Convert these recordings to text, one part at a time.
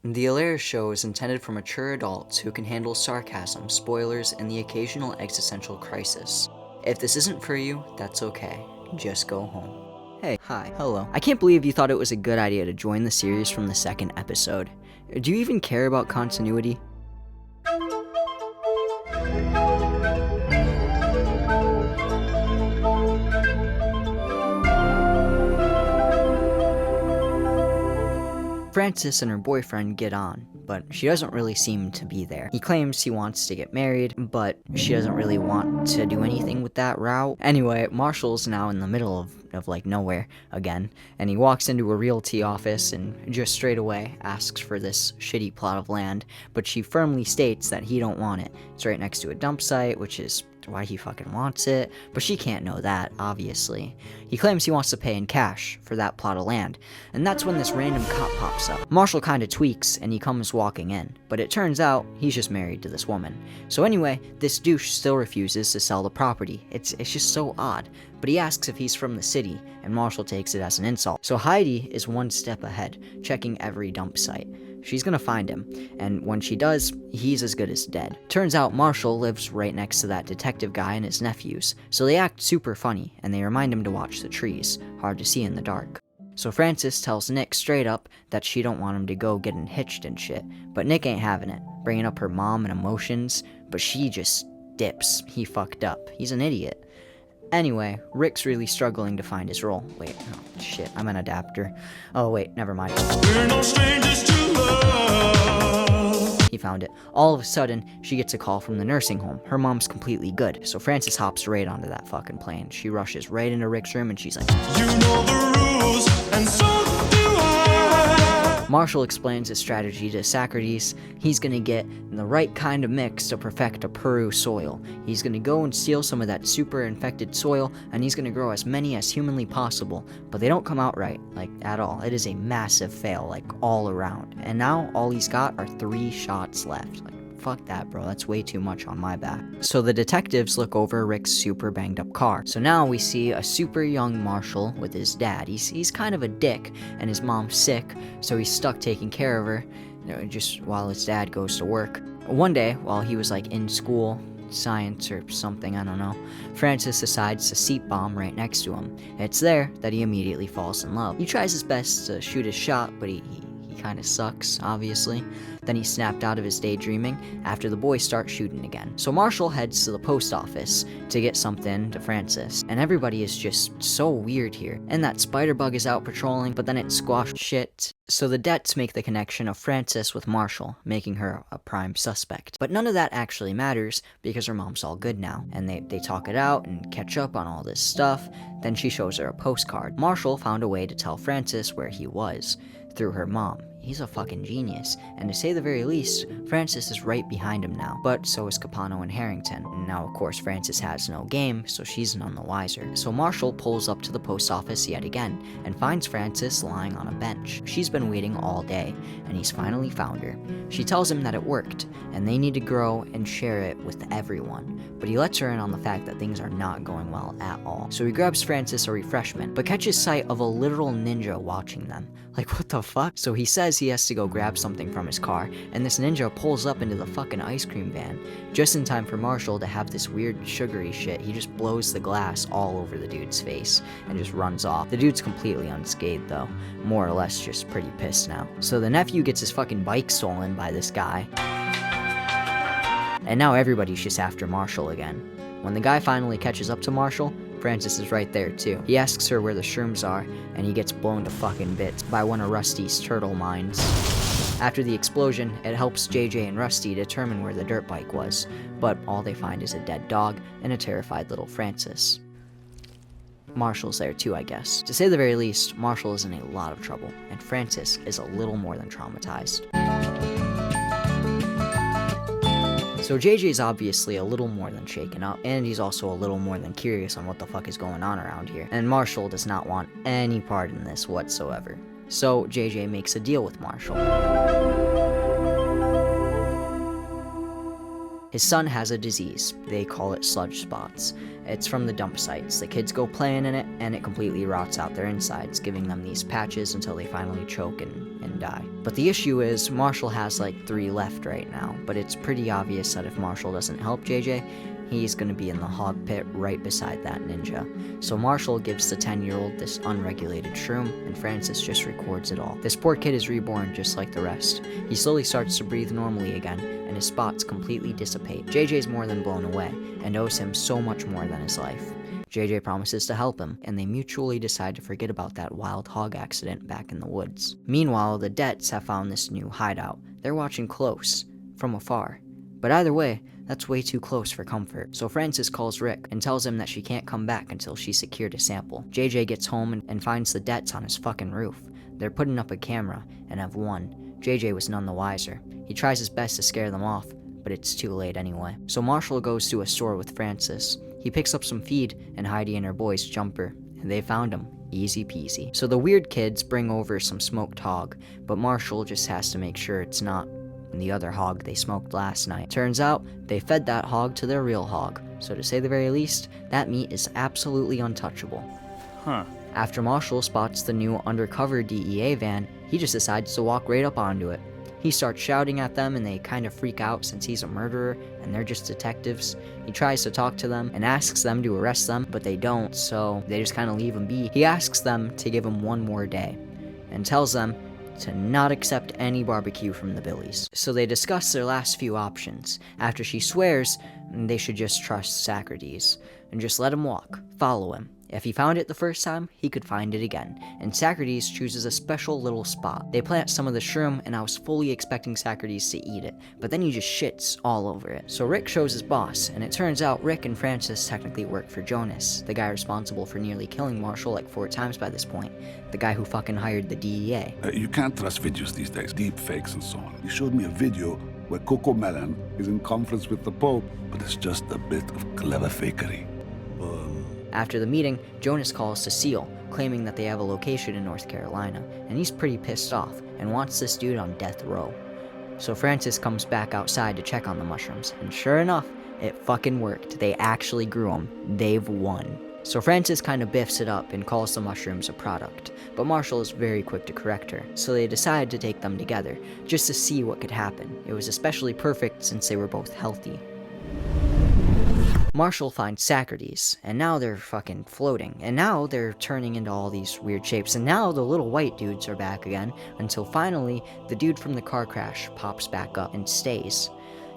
The Hilarious Show is intended for mature adults who can handle sarcasm, spoilers, and the occasional existential crisis. If this isn't for you, that's okay. Just go home. Hey, hi, hello. I can't believe you thought it was a good idea to join the series from the second episode. Do you even care about continuity? Frances and her boyfriend get on, but she doesn't really seem to be there. He claims he wants to get married, but she doesn't really want to do anything with that route. Anyway, Marshall's now in the middle of like nowhere again, and he walks into a realty office and just straight away asks for this shitty plot of land, but she firmly states that he don't want it. It's right next to a dump site, which is why he fucking wants it, but she can't know that, obviously. He claims he wants to pay in cash for that plot of land, and that's when this random cop pops up. Marshall kinda tweaks, and he comes walking in, but it turns out he's just married to this woman. So anyway, this douche still refuses to sell the property. It's just so odd, but he asks if he's from the city, and Marshall takes it as an insult. So Heidi is one step ahead, checking every dump site. She's gonna find him, and when she does, he's as good as dead. Turns out Marshall lives right next to that detective guy and his nephews, so they act super funny, and they remind him to watch the trees, hard to see in the dark. So Frances tells Nick straight up that she don't want him to go getting hitched and shit, but Nick ain't having it, bringing up her mom and emotions, but she just dips. He fucked up. He's an idiot. Anyway, Rick's really struggling to find his role. Wait, oh shit, I'm an adapter. Oh wait, never mind. We're no strangers to love. He found it. All of a sudden, she gets a call from the nursing home. Her mom's completely good, so Frances hops right onto that fucking plane. She rushes right into Rick's room and she's like, "You know the rules, and so do I." Marshall explains his strategy to Socrates. He's gonna get the right kind of mix to perfect a Peru soil. He's gonna go and steal some of that super infected soil, and he's gonna grow as many as humanly possible, but they don't come out right, like, at all. It is a massive fail, like, all around. And now, all he's got are 3 shots left. Like, fuck that, bro. That's way too much on my back. So the detectives look over Rick's super banged up car. So now we see a super young Marshall with his dad. He's kind of a dick, and his mom's sick, so he's stuck taking care of her, just while his dad goes to work. One day, while he was like in school, science or something, I don't know, Frances decides to seat bomb right next to him. It's there that he immediately falls in love. He tries his best to shoot his shot, but he kind of sucks, obviously. Then he snapped out of his daydreaming after the boys start shooting again. So Marshall heads to the post office to get something to Frances, and everybody is just so weird here. And that spider bug is out patrolling, but then it squashed shit. So the Dets make the connection of Frances with Marshall, making her a prime suspect. But none of that actually matters, because her mom's all good now, and they talk it out and catch up on all this stuff. Then she shows her a postcard. Marshall found a way to tell Frances where he was, through her mom. He's a fucking genius, and to say the very least, Frances is right behind him now, but so is Capano and Harrington. And now of course Frances has no game, so she's none the wiser. So Marshall pulls up to the post office yet again, and finds Frances lying on a bench. She's been waiting all day, and he's finally found her. She tells him that it worked, and they need to grow and share it with everyone, but he lets her in on the fact that things are not going well at all. So he grabs Frances a refreshment, but catches sight of a literal ninja watching them. Like, what the fuck? So he says he has to go grab something from his car, and this ninja pulls up into the fucking ice cream van. Just in time for Marshall to have this weird sugary shit, he just blows the glass all over the dude's face and just runs off. The dude's completely unscathed though, more or less just pretty pissed now. So the nephew gets his fucking bike stolen by this guy, and now everybody's just after Marshall again. When the guy finally catches up to Marshall, Frances is right there too. He asks her where the shrooms are, and he gets blown to fucking bits by one of Rusty's turtle mines. After the explosion, it helps JJ and Rusty determine where the dirt bike was, but all they find is a dead dog and a terrified little Frances. Marshall's there too, I guess. To say the very least, Marshall is in a lot of trouble, and Frances is a little more than traumatized. So JJ's obviously a little more than shaken up, and he's also a little more than curious on what the fuck is going on around here, and Marshall does not want any part in this whatsoever. So JJ makes a deal with Marshall. His son has a disease. They call it sludge spots. It's from the dump sites. The kids go playing in it, and it completely rots out their insides, giving them these patches until they finally choke and die. But the issue is, Marshall has like 3 left right now, but it's pretty obvious that if Marshall doesn't help JJ, he's gonna be in the hog pit right beside that ninja. So Marshall gives the 10-year-old this unregulated shroom, and Francis just records it all. This poor kid is reborn just like the rest. He slowly starts to breathe normally again, and his spots completely dissipate. JJ's more than blown away, and owes him so much more than his life. JJ promises to help him, and they mutually decide to forget about that wild hog accident back in the woods. Meanwhile, the Dets have found this new hideout. They're watching close, from afar. But either way, that's way too close for comfort. So Francis calls Rick and tells him that she can't come back until she's secured a sample. JJ gets home and finds the Dets on his fucking roof. They're putting up a camera and have won. JJ was none the wiser. He tries his best to scare them off, but it's too late anyway. So Marshall goes to a store with Francis. He picks up some feed and Heidi and her boys jumper, and they found him. Easy peasy. So the weird kids bring over some smoked hog, but Marshall just has to make sure it's not the other hog they smoked last night. Turns out, they fed that hog to their real hog, so to say the very least, that meat is absolutely untouchable. Huh. After Marshall spots the new undercover DEA van, he just decides to walk right up onto it. He starts shouting at them and they kind of freak out since he's a murderer and they're just detectives. He tries to talk to them and asks them to arrest them, but they don't, so they just kind of leave him be. He asks them to give him one more day and tells them to not accept any barbecue from the Billies. So they discuss their last few options. After she swears, they should just trust Socrates and just let him walk, follow him. If he found it the first time, he could find it again, and Socrates chooses a special little spot. They plant some of the shroom, and I was fully expecting Socrates to eat it, but then he just shits all over it. So Rick shows his boss, and it turns out Rick and Francis technically work for Jonas, the guy responsible for nearly killing Marshall like 4 times by this point, the guy who fucking hired the DEA. You can't trust videos these days, deep fakes and so on. He showed me a video where Coco Melon is in conference with the Pope, but it's just a bit of clever fakery. After the meeting, Jonas calls to Seal, claiming that they have a location in North Carolina, and he's pretty pissed off and wants this dude on death row. So Francis comes back outside to check on the mushrooms, and sure enough, it fucking worked. They actually grew them. They've won. So Francis kind of biffs it up and calls the mushrooms a product, but Marshall is very quick to correct her, so they decide to take them together, just to see what could happen. It was especially perfect since they were both healthy. Marshall finds Socrates, and now they're fucking floating, and now they're turning into all these weird shapes, and now the little white dudes are back again, until finally, the dude from the car crash pops back up and stays.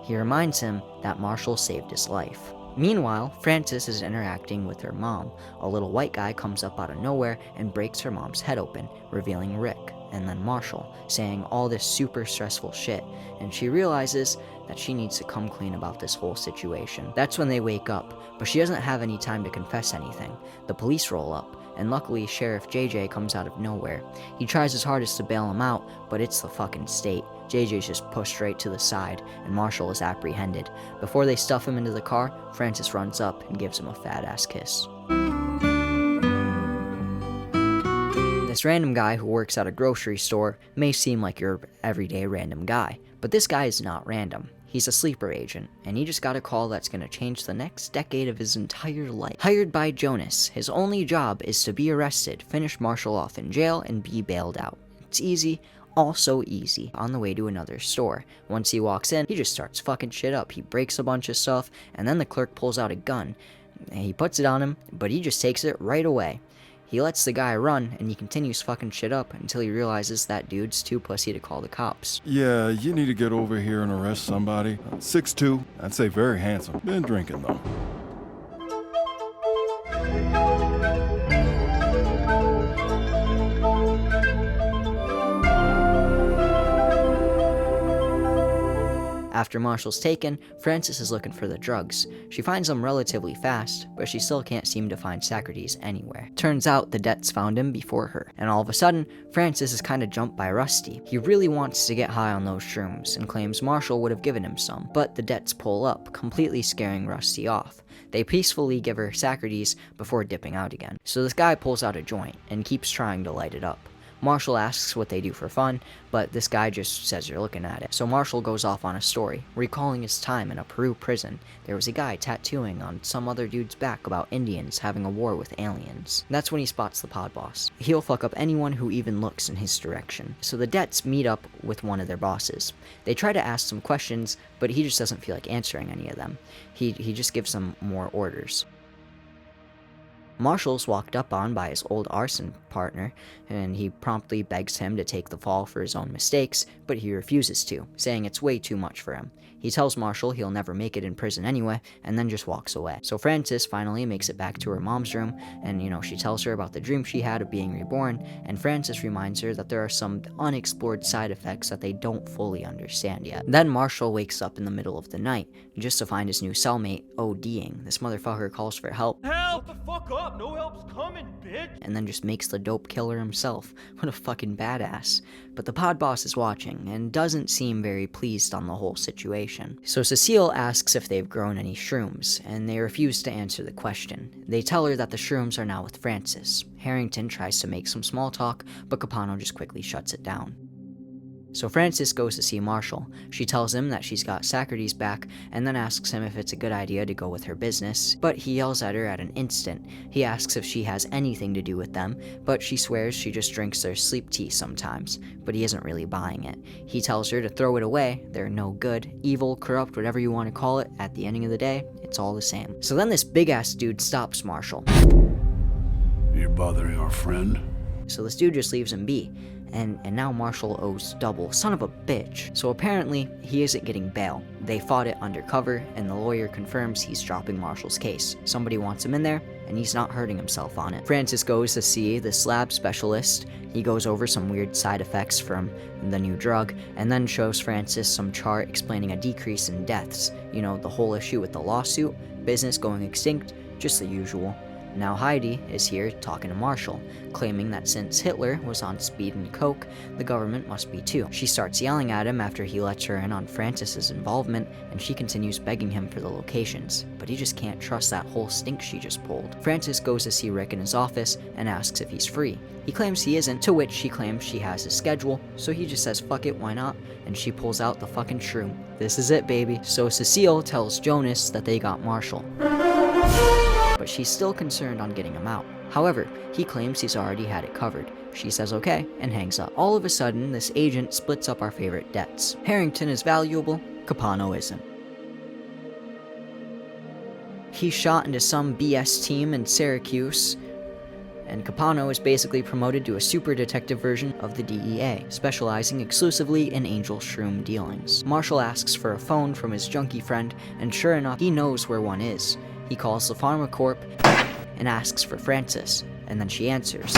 He reminds him that Marshall saved his life. Meanwhile, Francis is interacting with her mom. A little white guy comes up out of nowhere and breaks her mom's head open, revealing Rick, and then Marshall, saying all this super stressful shit, and she realizes that she needs to come clean about this whole situation. That's when they wake up, but she doesn't have any time to confess anything. The police roll up, and luckily Sheriff JJ comes out of nowhere. He tries his hardest to bail him out, but it's the fucking state. JJ's just pushed right to the side, and Marshall is apprehended. Before they stuff him into the car, Francis runs up and gives him a fat-ass kiss. This random guy who works at a grocery store may seem like your everyday random guy, but this guy is not random. He's a sleeper agent, and he just got a call that's gonna change the next decade of his entire life. Hired by Jonas, his only job is to be arrested, finish Marshall off in jail, and be bailed out. It's easy, also easy. On the way to another store. Once he walks in, he just starts fucking shit up. He breaks a bunch of stuff, and then the clerk pulls out a gun. He puts it on him, but he just takes it right away. He lets the guy run, and he continues fucking shit up until he realizes that dude's too pussy to call the cops. Yeah, you need to get over here and arrest somebody. 6'2", I'd say very handsome. Been drinking, though. After Marshall's taken, Francis is looking for the drugs. She finds them relatively fast, but she still can't seem to find Socrates anywhere. Turns out the Dets found him before her, and all of a sudden, Francis is kinda jumped by Rusty. He really wants to get high on those shrooms, and claims Marshall would have given him some, but the Dets pull up, completely scaring Rusty off. They peacefully give her Socrates before dipping out again. So this guy pulls out a joint, and keeps trying to light it up. Marshall asks what they do for fun, but this guy just says you're looking at it. So Marshall goes off on a story, recalling his time in a Peru prison. There was a guy tattooing on some other dude's back about Indians having a war with aliens. That's when he spots the pod boss. He'll fuck up anyone who even looks in his direction. So the Dets meet up with one of their bosses. They try to ask some questions, but he just doesn't feel like answering any of them. He just gives them more orders. Marshall's walked up on by his old arson partner, and he promptly begs him to take the fall for his own mistakes, but he refuses to, saying it's way too much for him. He tells Marshall he'll never make it in prison anyway, and then just walks away. So Frances finally makes it back to her mom's room, and she tells her about the dream she had of being reborn, and Frances reminds her that there are some unexplored side effects that they don't fully understand yet. Then Marshall wakes up in the middle of the night, just to find his new cellmate ODing. This motherfucker calls for help. Help the fuck up, no help's coming, bitch! And then just makes the dope killer himself. What a fucking badass. But the pod boss is watching, and doesn't seem very pleased on the whole situation. So Cecile asks if they've grown any shrooms, and they refuse to answer the question. They tell her that the shrooms are now with Frances. Harrington tries to make some small talk, but Capano just quickly shuts it down. So Frances goes to see Marshall. She tells him that she's got Socrates back, and then asks him if it's a good idea to go with her business, but he yells at her at an instant. He asks if she has anything to do with them, but she swears she just drinks their sleep tea sometimes, but he isn't really buying it. He tells her to throw it away, they're no good, evil, corrupt, whatever you want to call it, at the end of the day, it's all the same. So then this big-ass dude stops Marshall. You're bothering our friend? So this dude just leaves him be. And now Marshall owes double. Son of a bitch. So apparently, he isn't getting bail. They fought it undercover, and the lawyer confirms he's dropping Marshall's case. Somebody wants him in there, and he's not hurting himself on it. Francis goes to see the lab specialist. He goes over some weird side effects from the new drug, and then shows Francis some chart explaining a decrease in deaths. The whole issue with the lawsuit, business going extinct, just the usual. Now Heidi is here talking to Marshall, claiming that since Hitler was on speed and coke, the government must be too. She starts yelling at him after he lets her in on Francis's involvement, and she continues begging him for the locations, but he just can't trust that whole stink she just pulled. Francis goes to see Rick in his office and asks if he's free. He claims he isn't, to which she claims she has his schedule, so he just says fuck it, why not, and she pulls out the fucking shroom. This is it, baby. So Cecile tells Jonas that they got Marshall, but she's still concerned on getting him out. However, he claims he's already had it covered. She says okay, and hangs up. All of a sudden, this agent splits up our favorite Dets. Harrington is valuable, Capano isn't. He's shot into some BS team in Syracuse, and Capano is basically promoted to a super detective version of the DEA, specializing exclusively in angel shroom dealings. Marshall asks for a phone from his junkie friend, and sure enough, he knows where one is. He calls the PharmaCorp and asks for Frances, and then she answers.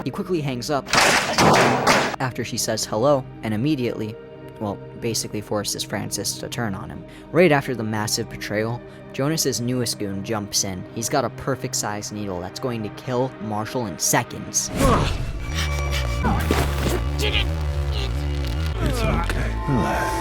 He quickly hangs up after she says hello, and immediately, basically forces Frances to turn on him. Right after the massive betrayal, Jonas's newest goon jumps in. He's got a perfect sized needle that's going to kill Marshall in seconds. It's okay. Relax.